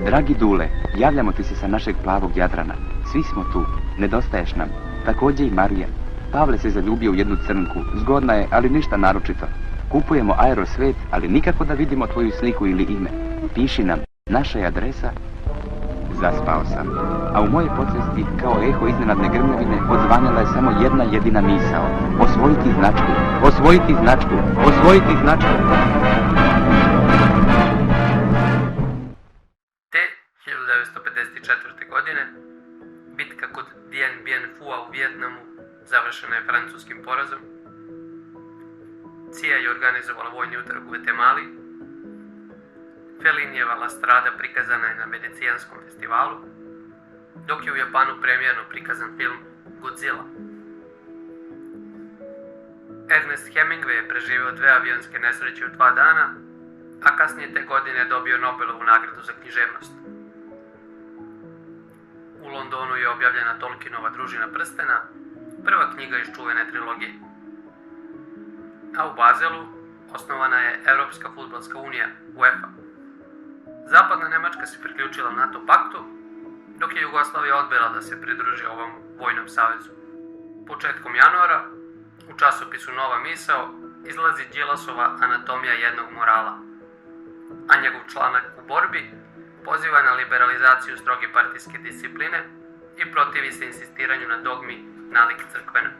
Dragi Dule, javljamo ti se sa našeg plavog Jadrana. Svi smo tu, nedostaješ nam. Također i Marija. Pavle se zaljubio u jednu crnku. Zgodna je, ali ništa naročito. Kupujemo Aerosvet, ali nikako da vidimo tvoju sliku ili ime. Piši nam, naša je adresa. Zaspao sam. A u moje podsvijesti, kao eho iznenadne grmljavine, odzvanjala je samo jedna jedina misao. Osvojiti značku, osvojiti značku, osvojiti značku. Te 1954. godine bitka kod Dien Bien Phu u Vijetnamu završena je francuskim porazom. CIA je organizovala vojni utrag u Gvatemali. Fellinijeva La Strada prikazana je na Venecijanskom festivalu, dok je u Japanu premijerno prikazan film Godzilla. Ernest Hemingway je preživio 2 avionske nesreće u 2 dana, a kasnije te godine je dobio Nobelovu nagradu za književnost. U Londonu je objavljena Tolkienova Družina prstena, prva knjiga iz čuvene trilogije. A u Bazelu osnovana je Europska fudbalska unija, UEFA. Zapadna Nemačka se priključila NATO paktu, dok je Jugoslavija odbila da se pridruži ovom vojnom savezu. Početkom januara, u časopisu Nova misao, izlazi Đilasova Anatomija jednog morala, a njegov članak u borbi poziva na liberalizaciju stroge partijske discipline i protivi se insistiranju na dogmi nalik crkvena.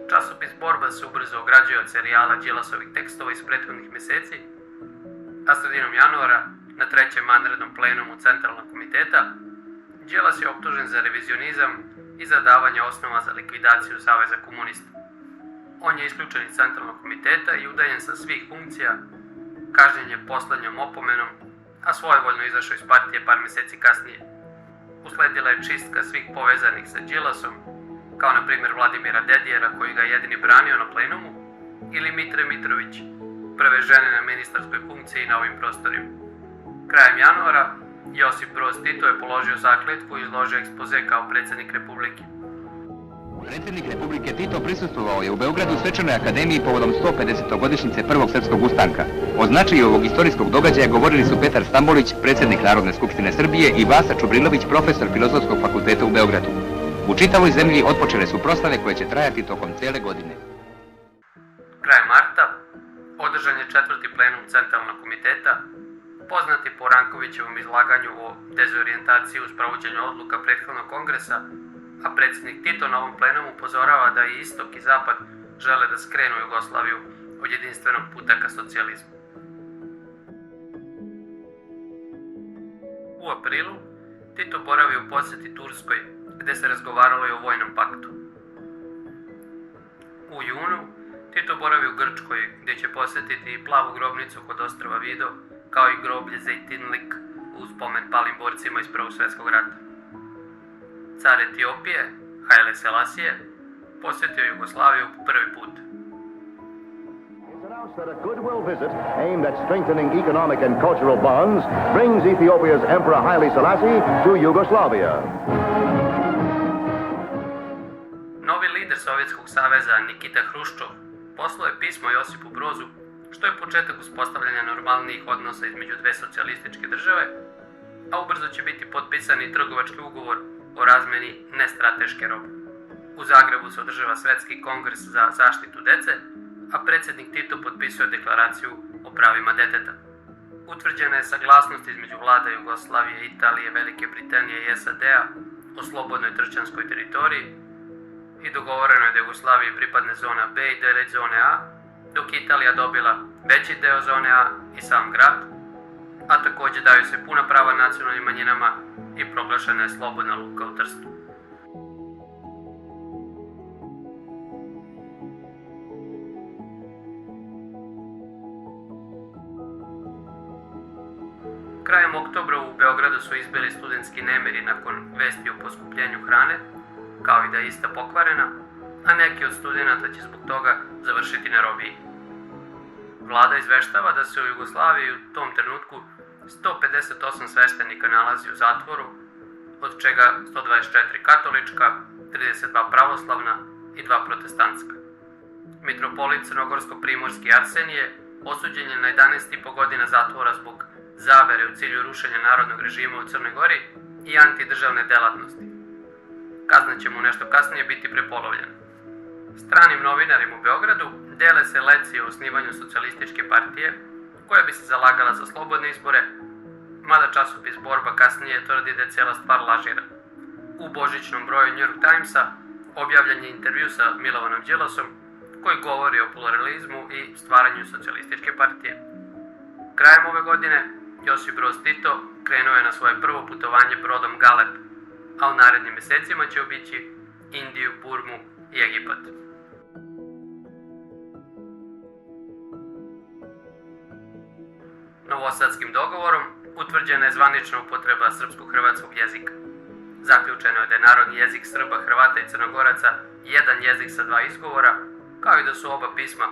Časopis Borba se ubrzo ograđuje od serijala Đilasovih tekstova iz prethodnih mjeseci, a sredinom januara, na 3. vanrednom plenumu Centralnog komiteta, Đilas je optužen za revizionizam i za davanje osnova za likvidaciju Saveza komunista. On je isključen iz Centralnog komiteta i udaljen sa svih funkcija, kažnjen je posljednjom opomenom, a svojevoljno izašao iz partije par mjeseci kasnije. Usledila je čistka svih povezanih sa Đilasom, kao na primjer Vladimira Dedijera koji ga je jedini branio na plenumu, ili Mitre Mitrović, prve žene na ministarskoj funkciji na ovim prostorima. Krajem januara, Josip Broz Tito je položio zakletvu i izložio ekspoze kao predsjednik Republike. Predsjednik Republike Tito prisustvovao je u Beogradu Svečanoj akademiji povodom 150. Prvog srpskog ustanka. O značaju ovog istorijskog događaja govorili su Petar Stambolić, predsjednik Narodne skupštine Srbije, i Vasa Čubrilović, profesor Filozofskog fakulteta u Beogradu. U čitavoj zemlji otpočele su proslave koje će trajati tokom cijele godine. Krajem marta održan je 4. plenum Centralnog komiteta, poznati po Rankovićevom izlaganju o dezorijentaciji u sprovođenju odluka prethodnog kongresa, a predsjednik Tito na ovom plenumu upozorava da i istok i zapad žele da skrenu Jugoslaviju od jedinstvenog puta ka socijalizmu. U aprilu Tito boravi u posjeti Turskoj, gdje se razgovaralo i o vojnom paktu. U junu Tito boravi u Grčkoj, gdje će posjetiti i plavu grobnicu kod ostrva Vido, kao i groblje Zejtinlik u spomen palim borcima iz Prvog svjetskog rata. Car Etiopije, Haile Selasije, posjetio Jugoslaviju prvi put. It's announced that a goodwill visit aimed at strengthening economic and cultural bonds brings Ethiopia's Emperor Haile Selassie to Yugoslavia. Novi lider Sovjetskog saveza Nikita Hruščov poslao je pismo Josipu Brozu, što je početak uspostavljanja normalnijih odnosa između dve socijalističke države, a ubrzo će biti potpisan i trgovački ugovor o razmjeni nestrateške robe. U Zagrebu se održava Svjetski kongres za zaštitu dece, a predsjednik Tito potpisuje deklaraciju o pravima deteta. Utvrđena je saglasnost između vlada Jugoslavije, Italije, Velike Britanije i SAD-a o slobodnoj tršćanskoj teritoriji i dogovoreno je da Jugoslaviji pripadne zona B i delić zone A, dok je Italija dobila veći deo zone A i sam grad, a također daju se puna prava nacionalnim manjinama i proglašena je slobodna luka u Trstu. Krajem oktobra u Beogradu su izbili studentski nemiri nakon vesti o poskupljenju hrane, kao i da je ista pokvarena, a neki od studenata će zbog toga završiti na robiji. Vlada izveštava da se u Jugoslaviji u tom trenutku 158 sveštenika nalazi u zatvoru, od čega 124 katolička, 32 pravoslavna i 2 protestantska. Mitropolit Crnogorsko-primorski Arsenije osuđen je na 11,5 godina zatvora zbog zavere u cilju rušenja narodnog režima u Crnoj Gori i antidržavne delatnosti. Kazna će mu nešto kasnije biti prepolovljena. Stranim novinarima u Beogradu dele se lekcije o osnivanju socijalističke partije, koja bi se zalagala za slobodne izbore, mada časopis Borba kasnije tvrdi da je cijela stvar lažira. U božićnom broju New York Timesa objavljen je intervju sa Milovanom Đilasom, koji govori o pluralizmu i stvaranju socijalističke partije. Krajem ove godine Josip Broz Tito krenuo je na svoje prvo putovanje brodom Galeb, a u narednim mesecima će obići Indiju, Burmu i Egipat. Novosadskim dogovorom utvrđena je zvanična upotreba srpsko-hrvatskog jezika. Zaključeno je da je narodni jezik Srba, Hrvata i Crnogoraca jedan jezik sa dva izgovora, kao i da su oba pisma,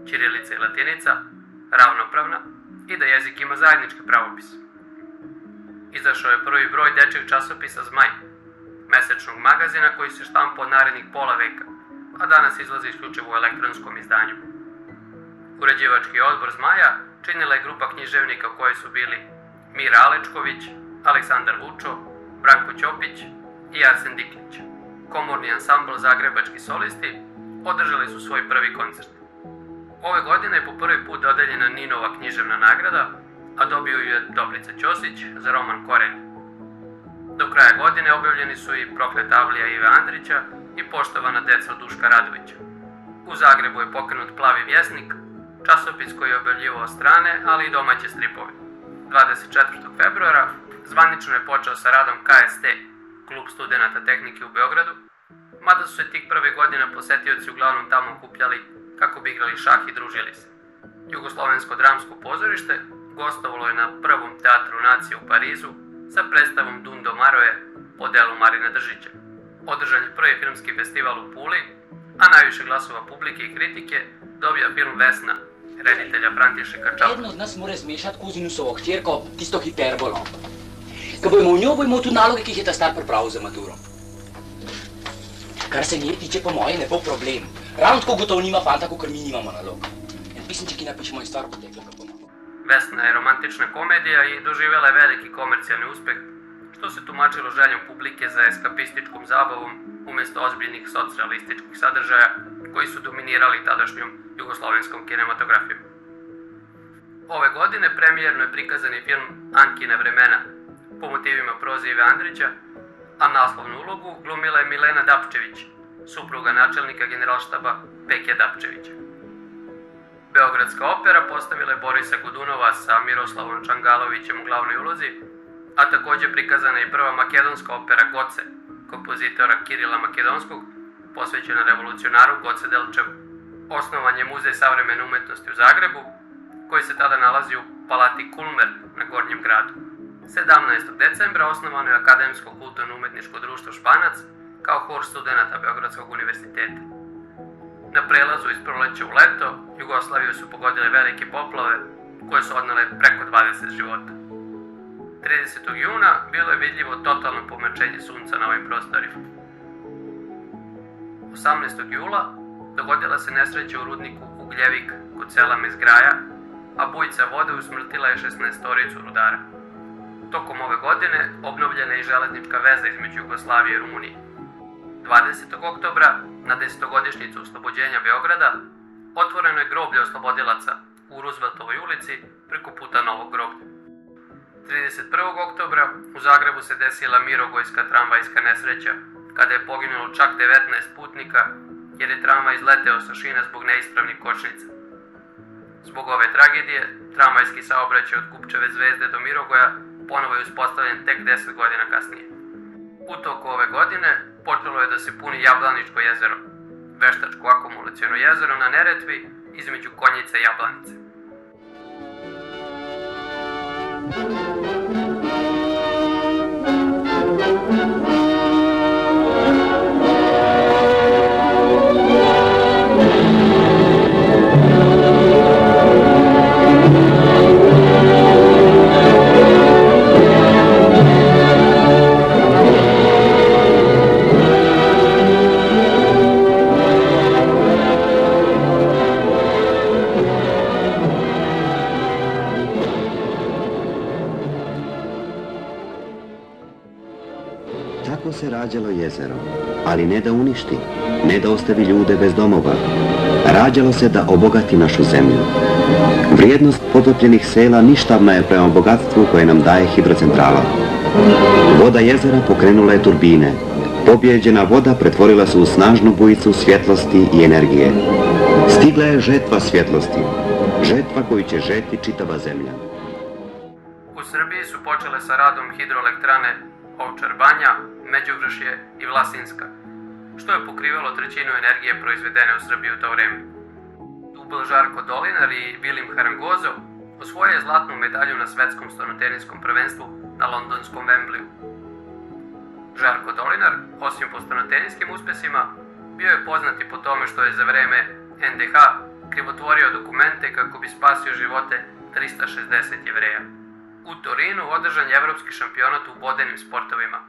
ćirilica i latinica, ravnopravna i da jezik ima zajednički pravopis. Izašao je prvi broj dečjeg časopisa Zmaj, mesečnog magazina koji se štampa od narednih pola veka, a danas izlazi isključivo u elektronskom izdanju. Uređivački odbor Zmaja činila je grupa književnika u kojoj su bili Mira Alečković, Aleksandar Vučo, Branko Ćopić i Arsen Diklić. Komorni ansambl Zagrebački solisti održali su svoj prvi koncert. Ove godine je po prvi put dodeljena Ninova književna nagrada, a dobio ju je Dobrica Ćosić za roman Koren. Do kraja godine objavljeni su i Prokleta avlija Ive Andrića i Poštovana deca od Duška Radovića. U Zagrebu je pokrenut Plavi vjesnik, časopis koji je objavljivao strane, ali i domaće stripove. 24. februara zvanično je počeo sa radom KST, klub studenata tehnike u Beogradu, mada su se tih prve godina posetioci uglavnom tamo okupljali kako bi igrali šah i družili se. Jugoslovensko dramsko pozorište gostovalo je na prvom teatru nacije u Parizu sa predstavom Dundo Maroje po delu Marina Držića. Održan je prvi filmski festival u Puli, a najviše glasova publike i kritike dobija film Vesna, reditelja Františeka Čapka. Eden od nas mora zmešati kozinusovo hčerko, tisto hiperbolo. Ko bomo v njo, bomo tudi naloge, ki jih je ta star pripravil za maturo. Kar se nje tiče, po moje, ne bo problem. Ravno tako gotovo nima fanta, kakor mi nimamo nalog. En pisemček, ki napišemo in stvar potekla, kako malo. Vesna je romantična komedija i doživjela je veliki komercijalni uspeh, što se tumačilo željom publike za eskapističkom zabavom umjesto ozbiljnih socijalističkih sadržaja koji su dominirali tadašnjom jugoslovenskom kinematografijom. Ove godine premijerno je prikazan i film Ankina vremena po motivima proze Ive Andrića, a naslovnu ulogu glumila je Milena Dapčević, supruga načelnika generalštaba Peke Dapčevića. Beogradska opera postavila je Borisa Godunova sa Miroslavom Čangalovićem u glavnoj ulozi, a također prikazana je i prva makedonska opera Goce, kompozitora Kirila Makedonskog, posvećena revolucionaru Goce Delčevu. Osnovan je Muzej savremene umetnosti u Zagrebu, koji se tada nalazi u Palati Kulmer na Gornjem gradu. 17. decembra osnovano je Akademsko kulturno-umetničko društvo Španac kao hor studenata Beogradskog univerziteta. Na prelazu iz proleća u leto Jugoslaviju su pogodile velike poplave koje su odnele preko 20 života. 30. juna bilo je vidljivo totalno pomračenje sunca na ovim prostorima. 18. jula dogodila se nesreća u rudniku Ugljevik kod sela Mezgraja, a bujica vode usmrtila je 16-toricu rudara. Tokom ove godine obnovljena je i železnička veza između Jugoslavije i Rumunije. 20. oktobra, na 10-godišnjicu oslobođenja Beograda, otvoreno je groblje oslobodilaca u Rooseveltovoj ulici preko puta Novog groblja. 31. oktobra u Zagrebu se desila mirogojska tramvajska nesreća, kada je poginulo čak 19 putnika jer je tramvaj izleteo sa šina zbog neispravnih kočnica. Zbog ove tragedije, tramvajski saobraćaj od Kupčeve Zvezde do Mirogoja ponovo je uspostavljen tek 10 godina kasnije. U toku ove godine počelo je da se puni Jablaničko jezero, veštačko akumulaciono jezero na Neretvi između Konjice i Jablanice. Tako se rađalo jezero, ali ne da uništi, ne da ostavi ljude bez domova. Rađalo se da obogati našu zemlju. Vrijednost potopljenih sela ništavna je prema bogatstvu koje nam daje hidrocentrala. Voda jezera pokrenula je turbine. Pobjeđena voda pretvorila se u snažnu bujicu svjetlosti i energije. Stigla je žetva svjetlosti, žetva koju će žeti čitava zemlja. U Srbiji su počele sa radom hidroelektrane Ovčar Banja, Međuvršje i Vlasinska, što je pokrivalo trećinu energije proizvedene u Srbiji u to vreme. Dubl Žarko Dolinar i Vilim Harangozo osvojio je zlatnu medalju na svetskom stenoteniskom prvenstvu na londonskom Wembleyu. Žarko Dolinar, osim po stenoteniskim uspesima, bio je poznat i po tome što je za vreme NDH krivotvorio dokumente kako bi spasio živote 360 Jevreja. U Torinu održan je evropski šampionat u vodenim sportovima.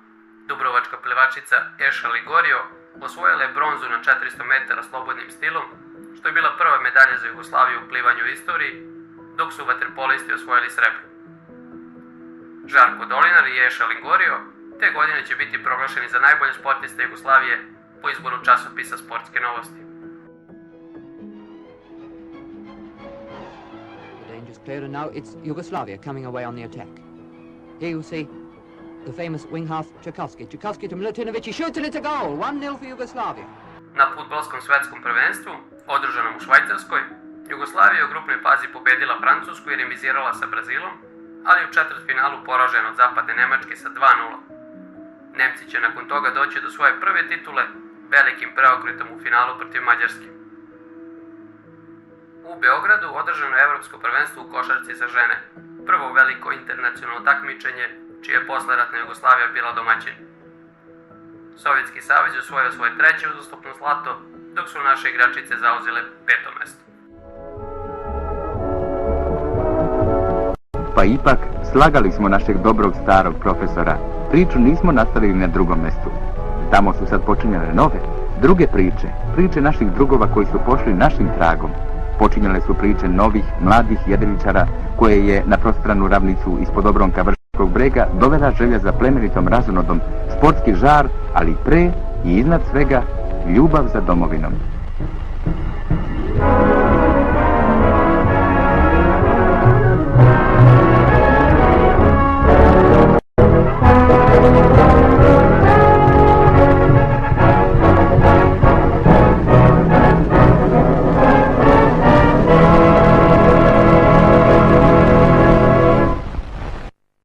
Dubrovačka plivačica Eša Ligorio osvojila je bronzu na 400 metara slobodnim stilom, što je bila prva medalja za Jugoslaviju u plivanju u istoriji, dok su vaterpolisti osvojili srebro. Žarko Dolinar i Eša Ligorio te godine će biti proglašeni za najbolje sportiste Jugoslavije po izboru časopisa Sportske novosti. Clear, and now it's Yugoslavia coming away on the attack. Here you see the famous wing half Tchaikovsky. Tchaikovsky to Milutinovic, he shoots and it's a goal. 1-0 for Yugoslavia. Na fudbalskom svetskom prvenstvu, održanom u Švajcarskoj, Jugoslavija je u grupnoj fazi pobedila Francusku i remizirala sa Brazilom, ali u četvrtfinalu poražena od zapadne Nemačke sa 2-0. Nemci će nakon toga doći do svoje prve titule velikim preokretom u finalu protiv Mađarske. U Beogradu održano je evropsko prvenstvo u košarci za žene, prvo veliko internacionalno takmičenje čije je posleratna Jugoslavija bila domaćin. Sovjetski savez je osvojio svoje treće uzastopno zlato, dok su naše igračice zauzele 5. mesto. Pa ipak, slagali smo našeg dobrog starog profesora. Priču nismo nastavili na drugom mestu. Tamo su sad počinjale nove, druge priče, priče naših drugova koji su pošli našim tragom. Počinjale su priče novih, mladih jedriličara koje je na prostranu ravnicu ispod obronka Vrškog brega dovela želja za plemenitom razonodom, sportski žar, ali pre i iznad svega ljubav za domovinom.